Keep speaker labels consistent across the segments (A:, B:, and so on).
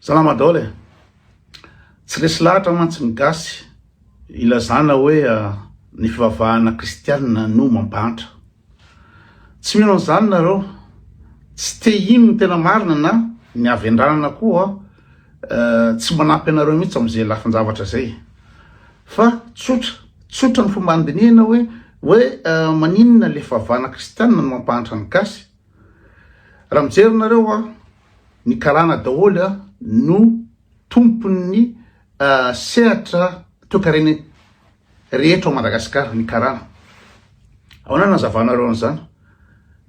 A: Salama daholo e. Tsy resy lahatra mantsy ny gasy ilazana hoe ny fivavahana kristianina no mampahatra. Tsy mino an'izany nareo, tsy te ino ny tena marina na ny avy andranana koa tsy manampy anareo mihitsy am'izay lafin-javatra zay. Fa tsotra ny fomba andinihana hoe maninona le fivavahana kristianina no mampahatra ny gasy. Raha mijery nareo ny karana daholo no tompon'ny sehatra toekareny rehetra ao Madagasikara, ny karana. Ahoana nazavanareo an'izany?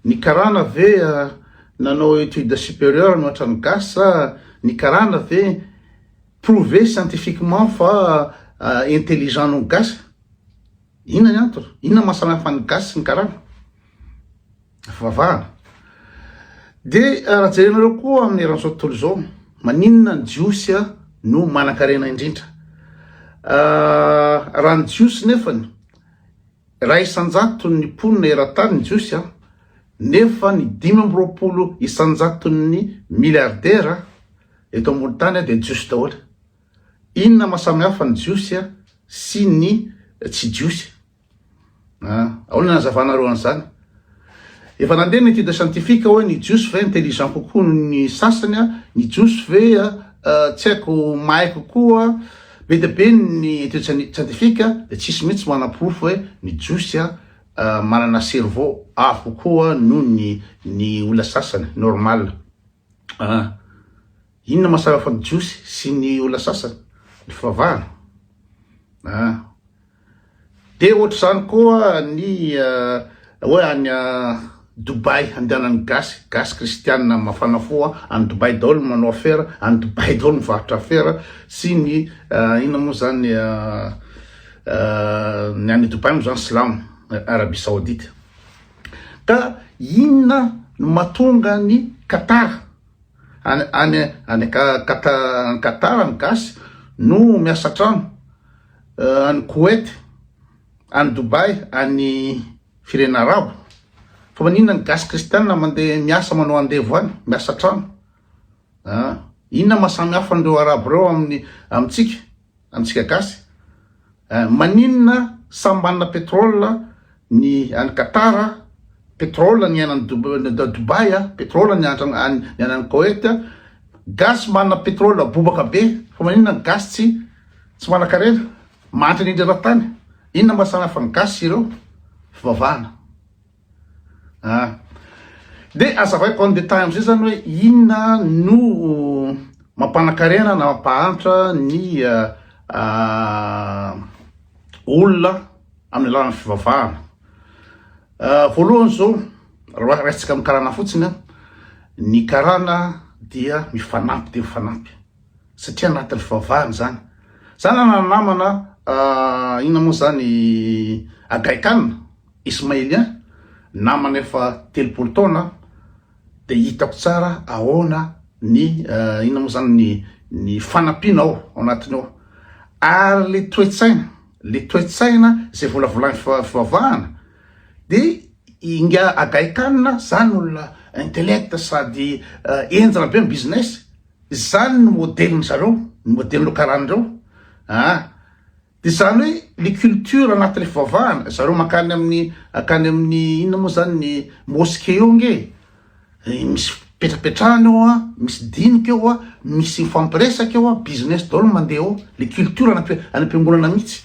A: Ny karana ve nanao étude supérieure mihoatra ny gasy sa ny karana ve prouvé scientifiquement fa intelligent no gasy? Inona ny antony? Inona mahasamihafa ny gasy sy ny karana? Fivavahana. De raha jerenareo koa amin'ny eran'izao tontolo izao, maninona ny jiosy no manan-karena indrindra. Raha ny jiosy nefany, raha isan-jato ny mponina eran-tany ny jiosy nefa ny 520 isan-jaton'ny miliardera eto ambony tany dia jiosy daholo. Inona mahasamihafa ny jiosy sy ny tsy jiosy? Ahoana nazavanareo an'izany? Efa nandeha ny étude scientifique hoe ny jiosy ve intelligent kokoa ny sasany, ny jiosy ve tsy haiko mahay kokoa, be dia be ny étude scientifique dia tsisy mihitsy manaprofo hoe ny jiosy manana cerveau avo kokoa no ny olona sasany normal. Inona mahasamihafa ny jiosy sy ny olona sasany? Ny fivavahana. De ohatr'izany koa ny hoe any Dubai andehanan'ny gasy kristianina mafana fo any Dubai daholo manao affaire, any Dubai daholo mivarotra affaire sy ny inona moa zany ny any Dubai moa zany silamo, Arabie Saoudite. Ka inona no mahatonga ny Qatar any Qatar ny gasy no miasa trano, any Kuwait, any Dubai, any firena arabo. Fa maninona ny gasy kristianina mandeha miasa manao andevo any, miasa trano? Inona mahasamihafa andreo arabo reo amitsika gasy? Maninona samy manana pétrole ny any Qatar, pétrole ny anany Dubai, pétrole ny anany Kuwait, gasy manana pétrole bobaka be, fa maninona ny gasy tsy manan-karena, mantra ny eran-tany? Inona mahasamihafa ny gasy ireo? Fivavahana. De azavaiko en détail am'izay zany hoe inona no mampanan-karena na mampahantra ny olona amin'ny alalan'ny fivavahana. Voalohany zao, raha raisitsika amin'ny karana fotsiny, ny karana dia mifanampy dia mifanampy satria anatin'ny fivavahana zany. Zany namana inona moa zany Agaikana, Ismailien, namana efa 30 taona, dia hitako tsara ahoana ny inona moa zany ny fanampiana ao anatiny ao. Ary le toetsaina zay volavolany fivavahana dia inga Agaikana zany olona intellect sady enjana be amin'ny business, zany no modeliny zareo, ny modeliny karan'ireo. Dia zany hoe le culture anatin'le fivavahana, zareo makany amin'ny inona moa zany ny mosquée eo nge, misy petrapetrahana eo misy dinika eo misy fampiresaka eo business daholo mandeha eo. Le culture anam-piangonana mihitsy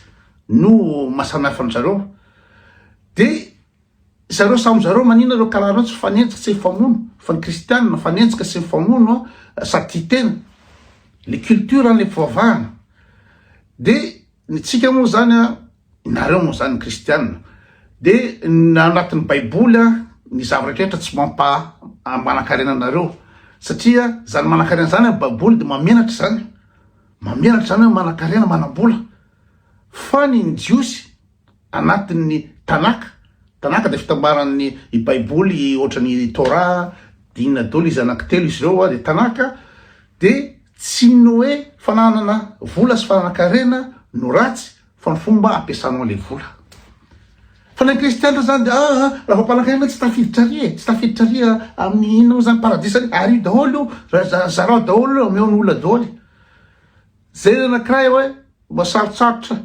A: no mahasamihafa an'zareo. Dia zareo samy zareo maninona reo kalanao tsy fanenjika tsy mifamono, fa ny kristianina fanenjika sy mifamono sady tia tena. Le culture an'le fivavahana. Dia ny tsika moa zany nareo moa zany kristianina, dia anatin'ny baiboly ny zavarehetra tsy manan-karena anareo satria zany manan-karena zany baiboly dia mamenatra zany hoe manan-karena manam-bola. Fa ny jiosy anatin'ny tanaka dia fitambaran'ny baiboly ohatra ny Torah, dinina daholo izy anankitelo izy ireo dia tanaka, dia tsy ny hoe fananana vola sy fananan-karena no ratsy, fa ny fomba ampiasanao le vola. fa na kristianina zany raha fampalankaina tsy tafiditra ria amin'ny inona zany paradisa ary daholo zarao daholo ameony olona daholo zay anankiray hoe mba sarotsarotra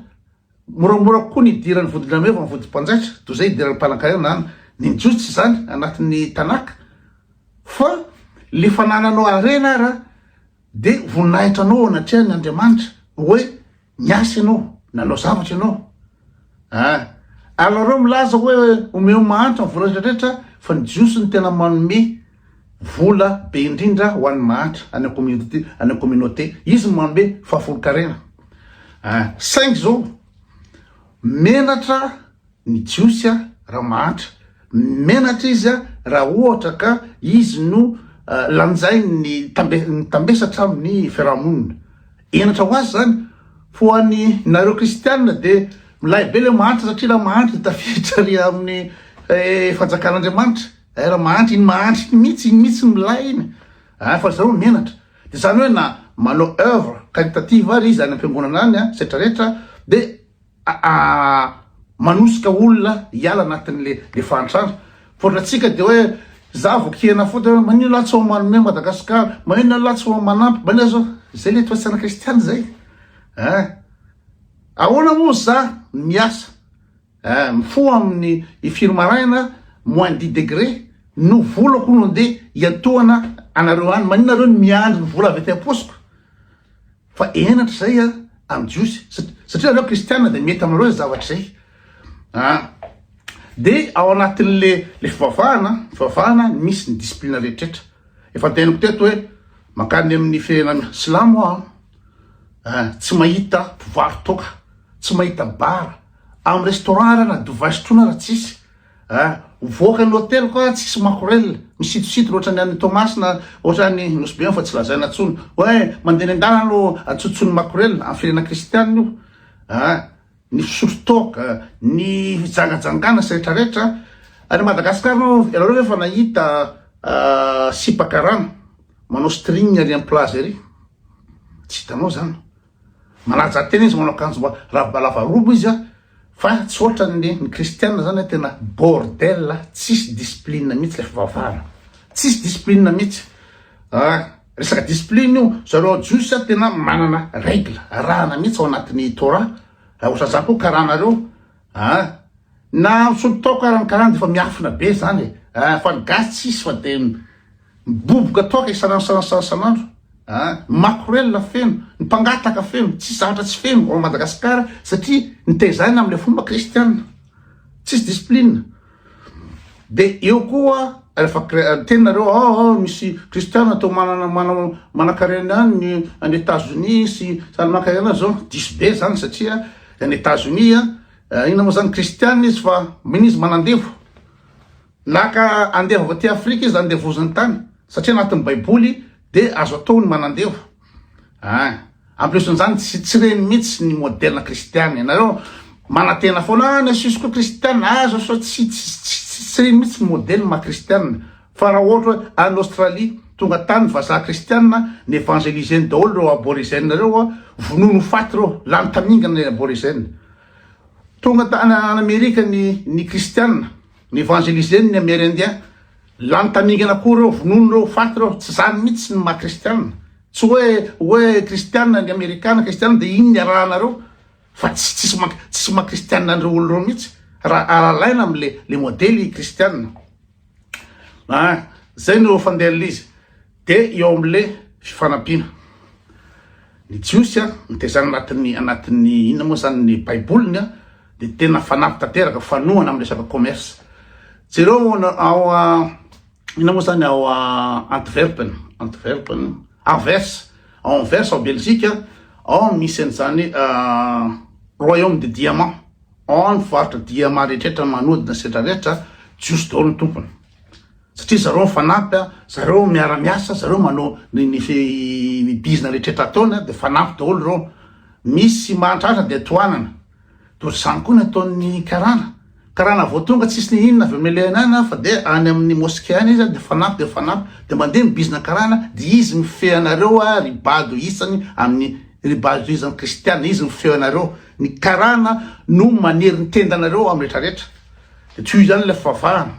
A: moramora kokoa ny idiran'ny vodinameo fa mivodimpanjaitra toy zay idiran'ny mpalankaina na ninjotsy zany anatin'ny tanàka fa le fanananao arena ara de voninahitra anao anatrehany Andriamanitra hoe miasa ianao nanao zavatra ianao aloreo milaza hoe omeo mahantra ny vola rehetrarehetra fa ny jiosy ny tena manome vola be indrindra ho an'ny mahantra any communauté izy manome fahafolo-karena saingy zao menatra ny jiosy raha mahantra menatra izy raha ohatra ka izy no lanjay ny tambesatra amin'ny fiarahamonina enatra ho azy zany fo an'ny nareo kristianina de milay be le mahantra satria raha mahantra de tafiditra ry amin'ny fanjakan'Andriamanitra raha mahantra iny mahantra iny mihitsy milay iny fa zareo menatra de zany hoe na manao œuvre caritative ary izy any am-piangonana any setrarehetra de manosika olona hiala anatin'le fahantrano fotratsika de hoe za vokena foty hoe manino latsy ho manome Madagasikara manino latsy ho manampy manina zao zay le toatsana kristiany zay ahoana moa za miasa mifo amin'ny ifirmaraina moins 10 degré no volako no de iantohana anareo any manina reo ny miandry ny vola avy ty aposiko fa enatra zay amin'ny jiosy satria reo kristianina de mety aminareo zavatra zay de ao anatin'le fivavahana misy ny discipline rehetrarehetra efa teniko teto hoe makany amin'ny firenena silamo tsy mahita mpivaro toka tsy mahita bara amin'ny restaurant ara na dovasitrona raha tsisy voaka ny hôtel koa tsisy makorel misitosito loatra ny an'ny Thomas na ohatrany nosbe fa tsy lazaina tsony hoe mandeha ny andala no atsotsony makorel amin'ny firenena kristianina io ny fisotro toka ny jangajangana sy rehetrarehetra any Madagasikara no ianareo efa nahita sipakarana manao string ary amin'ny plage ery tsy hitanao zany manaja tena izy manao akanjo lavarobo izy fa tsy ohatra ny kristianina zany tena bordel tsisy discipline mihitsy le fivavahana tsisy discipline mihitsy resaka discipline io zareo jiosy tena manana règle rahana mihitsy ao anatin'ny Torah ohatra zany koa karanareo na misotro taoko karana de fa miafina be zany fa ny gasy tsisy fa de miboboka taoka isanandro makorel feno ny mpangataka feno tsisy zavatra tsy feno ao Madagasikara satria nitezana am'le fomba kristianina tsisy discipline de eo koa rehefa tenareo misy kristianina atao manakarena any any États-Unis sy salmakarena zao diso be zany satria any États-Unis ina moa zany kristianina izy fa minizy manandevo naka andevo avy aty Afrika izy andevozany tany satria anatin'ny baiboly de azo atao ny manandevo ampilesin'izany tsy reny mihitsy ny modelina kristiany ianareo manatena foana ny asiso koa kristianina azo so tsy reny mihitsy modele makristianina fa raha ohatra hoe any Australie tonga tany ny vazaha kristianina ny évangéliseny daholo reo aborigène reo vonono faty reo lany tamingana ny aborigène tonga tany Amerika ny kristianina ny évangéliseny ny amérindien lany tamingana koa reo vonono reo faty reo tsy zany mihitsy ny makristianina tsy hoe kristianina ny amerikana kristianina de iny ny arahanareo fa tsisy makristianina andreo olo reo mihitsy raha aralaina amle modely kristianina zay no fandehan'izy izy de eo amle fifanampiana ny jiosy nitezana anatin'ny inona moa zany ny baiboliny de tena fanampy tanteraka fanohana am'le resaka commerce jereo ao ina moa zany ao Antwerpen Anvers ao Belgique ao misy an'izany royaume de diamant ao ny fivarotra diamant rehetrarehetra manodina setrarehetra jiosy daholo ny tompony satria zareo mifanampy zareo miara-miasa zareo manao ny bizina rehetrarehetra ataony de fanampy daholo reo misy mahantratra de atoanana torzany koa ny ataon'ny karana vao tonga tsisy ny inona avy amelehana fa de any amin'ny mosquée any izy de fanampy de mandeha ny bizina karana de izy mifehy anareo ribado isany amin'ny ribado izany kristianina izy mifehy anareo ny karana no manery ny tendanareo amin'ny rehetrarehetra toy zany le fivavahana,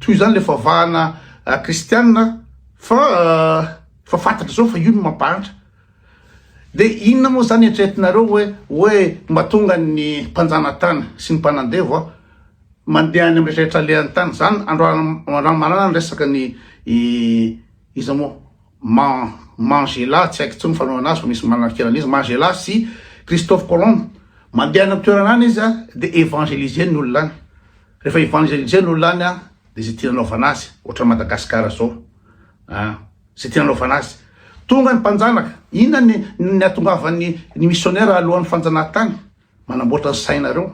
A: toy zany le fivavahana kristianina fa fantatra zao fa io no mampahatra. De inona moa zany eritreretinareo hoe mahatonga ny mpanjanatany sy ny mpanandevo mandeha any amin'ny rehetra lehan'ny tany zany manana ny resaka ny iza moa Mangela, tsy haiko tsony fanaovana azy fa misy manakirana izy Mangela sy Christophe Colomb mandeha any amin'ny toerana any izy de évangéliser ny olona any. Rehefa évangéliser ny olona any de zay tia nanaovana azy ohatra Madagasikara zao zay tia nanaovana azy. Tonga ny mpanjanaka, inona ny atongavan'ny missionnaire alohan'ny fanjanahantany, manamboatra ny sainareo.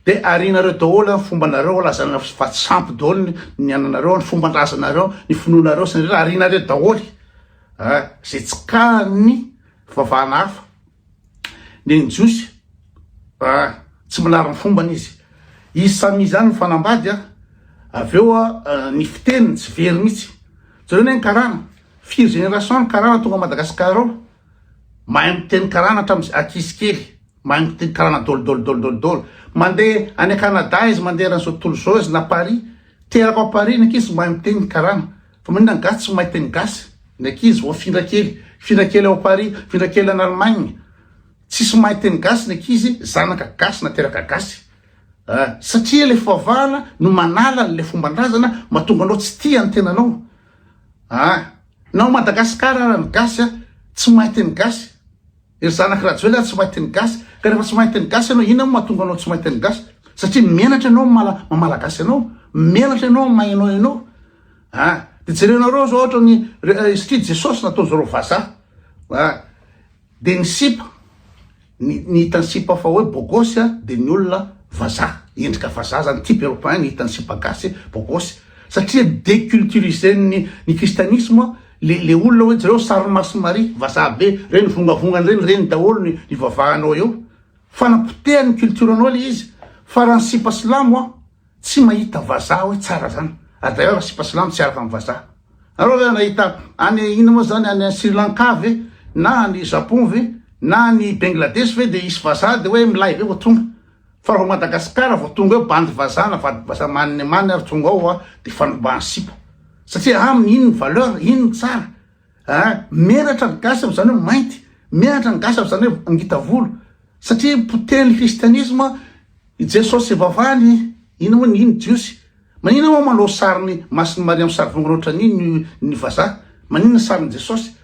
A: De arinareo daholo fombanareo lazana fa tsy sampy daholo ny ananareo, ny fomban-drazanareo, ny finoanareo sy ny arinareo daholo. Zay tsy ka ny fivavahana hafa. De ny jiosy tsy manara ny fombany izy. Izy samy zany ny fanambady aveo ny fiteniny tsy very mihitsy. Zareo ny karana, firy génération ny karana tonga Madagasikara ao, mahay miteny karana hatramin'ny ankizy kely, mahay miteny karana dolo. Mandeha any Canada izy mandeha ran'izao tontolo zao izy na Paris, teraka ao Paris ny ankizy mahay miteny karana. Fa manina gasy tsy mahay teny gasy. Ny ankizy vao findrakely ao Paris, findrakely any Allemagne. Tsisy mahay teny gasy ny ankizy, zanaka gasy na teraka gasy. Satria le fivavahana no manala le fomban-drazana mahatonga anao tsy tia ny tenanao. Nao Madagasikara ny gasy tsy mahay teny gasy. Ery zanaka rajoely tsy mahay teny gasy. Ka rehefa tsy mahay teny gasy anao, inona mahatonga anao tsy mahay teny gasy? Satria menatra anao mamalagasy anao, menatra anao mainao ianao. De jerenareo zao ohatra ny satria Jesosy nataony zareo vazaha. De ny sipa, ny hitany sipa fa hoe bogosy de ny olona vazaha, endrika vazaha zany type européen ny hitany sipa gasy bogosy. Satria déculturisé ny kristianisme le olona hoe zareo sary Maso Maria, vazaha be, reny vongavongany reny daholo ny vavahanao eo. Fanapotehany culturanao le izy. Fa raha ny sipa silamo tsy mahita vazaha hoe tsara zany. D'ailleurs sipa silamo tsy araka amin'ny vazaha. Arao nahita any ina moa zany any Sri Lanka ve, na ny Japon ve, na ny Bangladesh ve de isy vazaha de hoe milay be vao tonga. Fa raha Madagasikara vao tonga eo bandy vazaha na vazaha maniny ary tonga ao de fanombany sipa. Satria aminy ino ny valeur, ino ny tsara. Menatra ny gasy am'zany hoe mainty, menatra ny gasy am'zany hoe angita volo. Satria potehany kristianisme, Jesosy vavahany, ino moa ino jiosy. Manina moa manao sariny Masony Maria amin'ny sary vongonotra ny vazaha. Manina sariny Jesosy.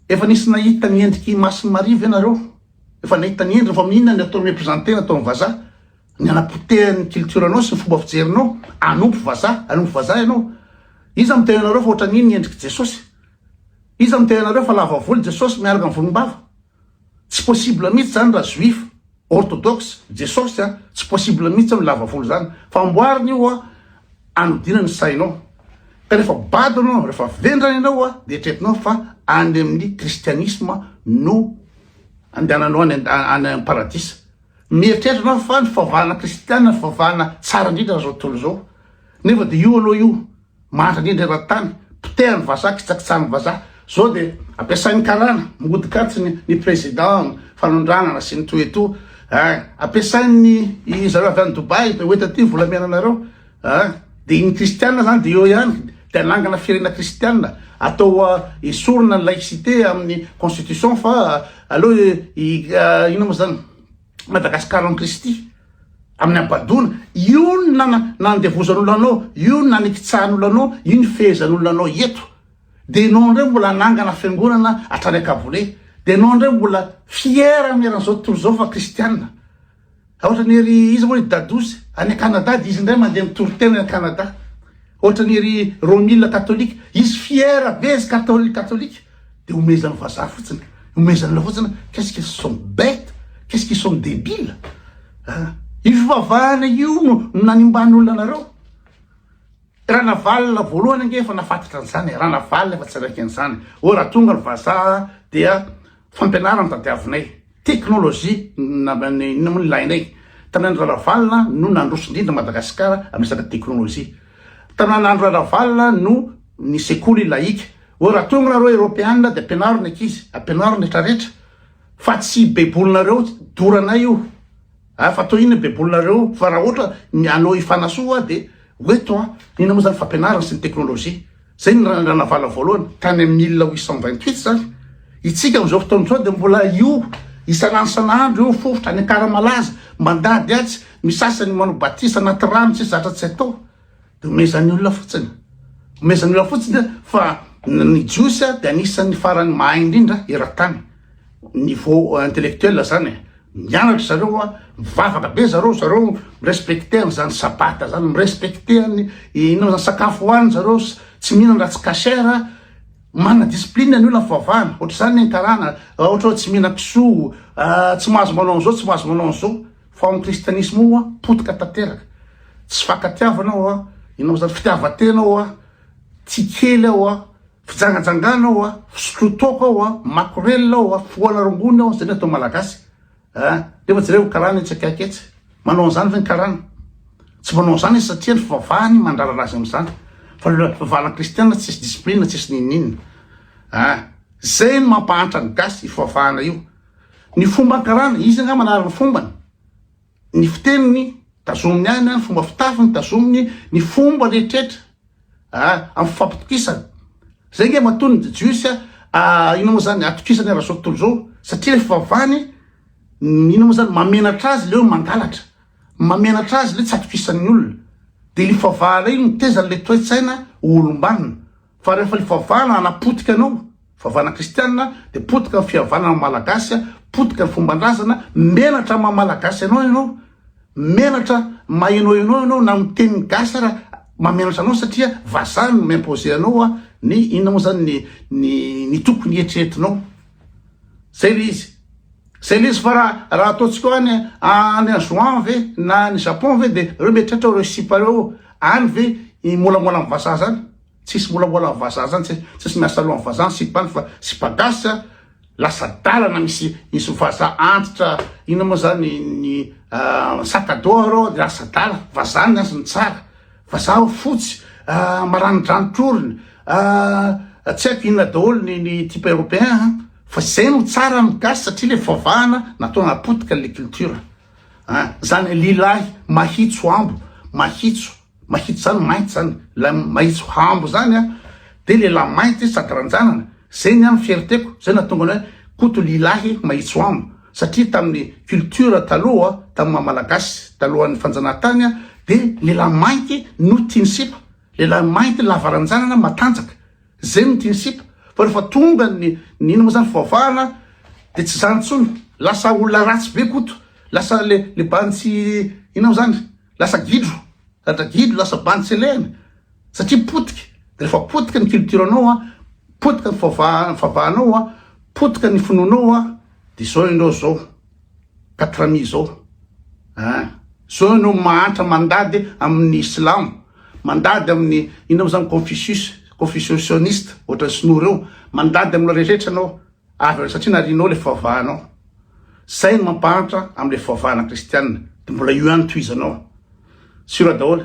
A: Efa nisy nahita ny endriky Masony Maria ve nareo? Efa nahita ny endriny fa minona ny atao mirepresenté natao vazaha. Ny anapotehany culturanao sy ny fomba fijerinao, anompo vazaha ianao. Iza mitenanareo fa ohatra n'ino ny endriky Jesosy? Iza mitenanareo fa lava volo Jesosy miaraka amin'ny volombava? Tsy possible mihitsy zany raha juif orthodoxe Jesosy tsy possible mihitsy ny lava volo zany. Fa amboariny io anodina ny sainao. Ka rehefa bado anao, rehefa vendrana ianao de etretinao fa any amin'ny kristianisme no andehananao any amin'ny paradisa. Mieritreritra anao fa ny fivavahana kristiana, ny fivavahana tsara indrindra zao tontolo zao. Nefa de io anao io mantra indrindra eran-tany, potehany vazaha, kitsakitsahany vazaha. Zao de ampiasain'ny karana, migodi-katsy ny président, fanondranana sy ny toeto. Ampiasain'ny zareo avy any Dubai, hoe taty volamenanareo. De iny kristianina zany de eo ihany, de anangana firena kristianina. Atao esorina ny laïcité amin'ny constitution fa aloha ino moa zany Madagasikara amin'ny Kristy. Amin'ny ambadona, io ny nandevozan'olona anao, io ny nanikitsahan'olona anao, io ny fehezan'olona anao eto. De anao ndray mbola nangana fiangonana hatrany ankabole. De anao ndray mbola fiera miaran'izao tontolo zao fa kristianina. Ohatra ny ery izy moa Dadosy, any Canada de izy ndray mandeha mitorotena any Canada. Ohatra ny ery Romile katolika, izy fiera be izy katolika. De omezany vazaha fotsiny. Omezany fotsiny, qu'est-ce qu'ils sont bêtes, qu'est-ce qu'ils sont débiles. Io fivavahana io no nanimbany olona anareo. Raha navalina voalohany ange efa nafantatra an'izany, raha navalina efa tsy raiky an'izany. Raha tonga ny vazaha dia fampianarana tadiavinay, teknôlôjia ny lainay. Tanàna Raravalina no nandroso indrindra Madagasikara amin'ny resaka teknôlôjia. Tanàn'andro Raravalina no ny sekoly laïka. Raha tonga nareo Européana de ampianarina ankizy, ampianarina rehetrarehetra. Fa tsy baibolinareo doranay io. fa to iny bebolonareo fa raha ohatra anao ifanasoa de oeto ina moa zany fampianarana sy ny teknôlôjia zay ny raha navala voalohany tany amin'ny 1828 zany itsika am'izao fotoana zao de mbola io isan'andro io fofotra any akaramalaza mandady atsy misasany manao batisa anaty rano tsy zatra tsy atao de omezan'ny olona fotsiny omezan'ny olona fotsiny fa ny jiosy de anisan'ny farany mahay indrindra eran-tany niveau intellectuel zany mianatra zareo mivavaka be zareo mirespecte zany sabata zany mirespecte inao zany sakafo hoany zareo tsy mihinana raha tsy kasera mana discipline ny olona fivavahana ohatra zany karana ohatra hoe tsy mihina kiso tsy mahazo manao an'izao tsy mahazo manao an'izao fa amin'ny kristianisme io potika tanteraka tsy fankatiavanao inao zany fitiavan-tenao tsy kely ao fijangajangana ao fisolotoko ao makorelina ao foana rongony ao zay atao malagasy rehefa jereo karana itsy akaiketsy manao an'izany ve ny karana tsy manao an'izany izy satria ny fivavahany mandrarana azy am'izany fa fivavahana kristianina tsisy discipline tsisy ninina zay no mampahantra ny gasy fivavahana io ny fomba karana izy nga manarana ny fombany ny fiteniny tazominy any ny fomba fitafiny tazominy ny fomba rehetrrehetra amin'ny fampitokisany zay nge matony jiosy ino moa zany atokisany raha tontolo zao satria le fivavahany ino moa zany mamenatra azy leo mangalatra mamenatra azy le tsy atokisan'ny olona de le fivavahana io mitezany le toe-tsaina olombanina fa rehefa le fivavahana anapotika anao fivavahana kristianina de potika ny fivavahana malagasy potika ny fombandrazana menatra mamalagasy ianao menatra mahainao na miteny gasy raha mamenatra anao satria vazany mimpose anao ny inona moa zany ny tokony eritreretinao zay le izy fa raha ataotsika any Juin ve na ny Japon ve de reo mieritreritra reo sipa reo any ve molamola amin'ny vazaha zany tsisy molamola amin'ny vazaha zany tsisy miasa aloha amin'ny vazaha sipany fa sipa gasy lasa dalana misy vazaha antitra inona moa zany ny sakadô reo de lasa dala vazaha ny azy ny tsara vazaha fotsy maranidranotsorony tsy haiko inona daholo ny type européen fa zay no tsara amin'ny gasy satria le fivavahana natao napotika le culture zany lilahy mahitso ambo mahitso zany mainty zany la mahitso hambo zany de lehilahy mainty sady ranjanana zay ny amin'ny fieriteko zay natonga ny hoe koto lilahy mahitso ambo satria tamin'ny culture taloha tamin'ny mamalagasy talohan'ny fanjanahantany de lehilahy mainty no tiany lehilahy mainty lavaranjanana matanjaka zay no tiany sipa fa rehefa tonga ny ino moa zany fivavahana de tsy zany tsony lasa olona ratsy be koto lasa le banitsy inao zany lasa gidro lasa banitsy elehana satria potika de rehefa potika ny culture anao potika ny fivavahanao potika ny finoanao de zao ianao zao 4 zao zao ianao mahantra mandady amin'ny islam mandady amin'ny inona moa zany confucianiste ohatra sinoa reo mandady aminao rehetrarehetra anao avy satria narinao le fivavahanao zay no mampahantra am'le fivavahana kristianina de mbola io ihany toizanao sura daholo